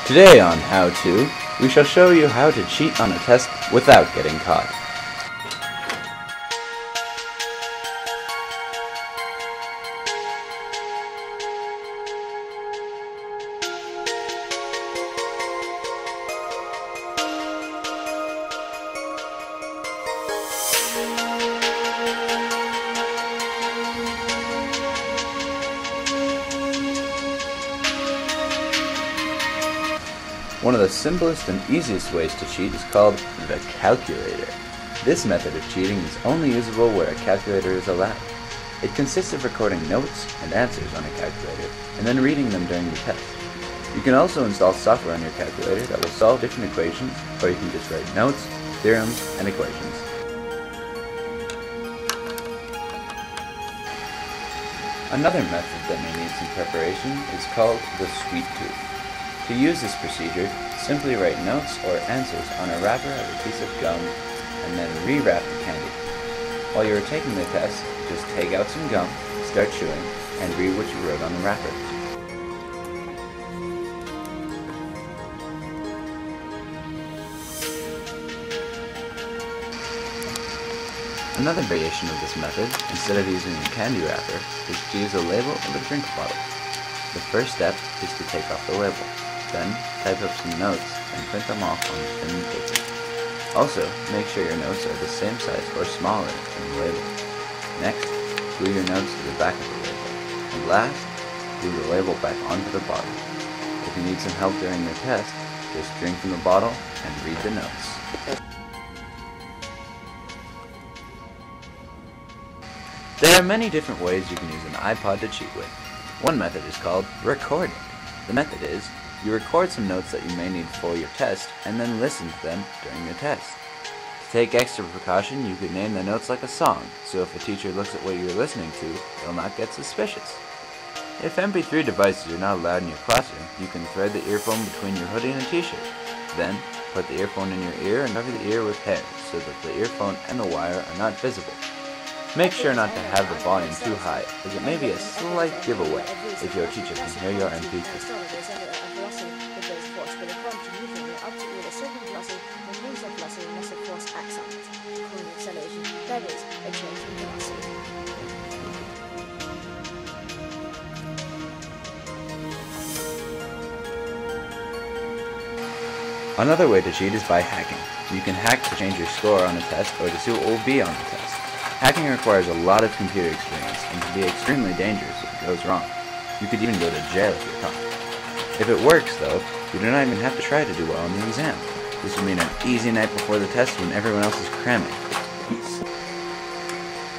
Today on How To, we shall show you how to cheat on a test without getting caught. One of the simplest and easiest ways to cheat is called the calculator. This method of cheating is only usable where a calculator is allowed. It consists of recording notes and answers on a calculator and then reading them during the test. You can also install software on your calculator that will solve different equations, or you can just write notes, theorems, and equations. Another method that may need some preparation is called the sweet tooth. To use this procedure, simply write notes or answers on a wrapper of a piece of gum and then rewrap the candy. While you are taking the test, just take out some gum, start chewing, and read what you wrote on the wrapper. Another variation of this method, instead of using a candy wrapper, is to use a label of a drink bottle. The first step is to take off the label. Then, type up some notes and print them off on thin paper. Also, make sure your notes are the same size or smaller than the label. Next, glue your notes to the back of the label. And last, glue the label back onto the bottle. If you need some help during your test, just drink from the bottle and read the notes. There are many different ways you can use an iPod to cheat with. One method is called recording. The method is, you record some notes that you may need for your test, and then listen to them during your test. To take extra precaution, you could name the notes like a song, so if a teacher looks at what you're listening to, they'll not get suspicious. If MP3 devices are not allowed in your classroom, you can thread the earphone between your hoodie and a t-shirt. Then, put the earphone in your ear and cover the ear with hair, so that the earphone and the wire are not visible. Make sure not to have the volume too high, as it may be a slight giveaway if your teacher can hear your MP3. Another way to cheat is by hacking. You can hack to change your score on a test or to see what will be on the test. Hacking requires a lot of computer experience and can be extremely dangerous if it goes wrong. You could even go to jail if you're caught. If it works, though, you do not even have to try to do well on the exam. This will mean an easy night before the test when everyone else is cramming.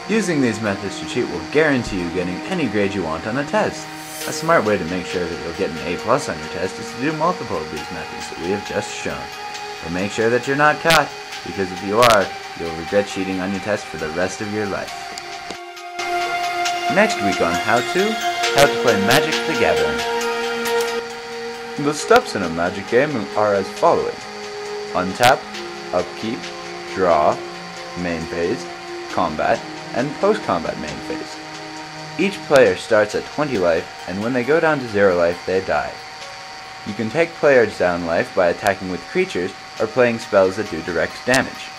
Using these methods to cheat will guarantee you getting any grade you want on a test. A smart way to make sure that you'll get an A+ on your test is to do multiple of these methods that we have just shown. But make sure that you're not caught, because if you are, you'll regret cheating on your test for the rest of your life. Next week on How to play Magic the Gathering. The steps in a Magic game are as following: untap, upkeep, draw, main phase, combat, and post-combat main phase. Each player starts at 20 life, and when they go down to 0 life, they die. You can take players down life by attacking with creatures or playing spells that do direct damage.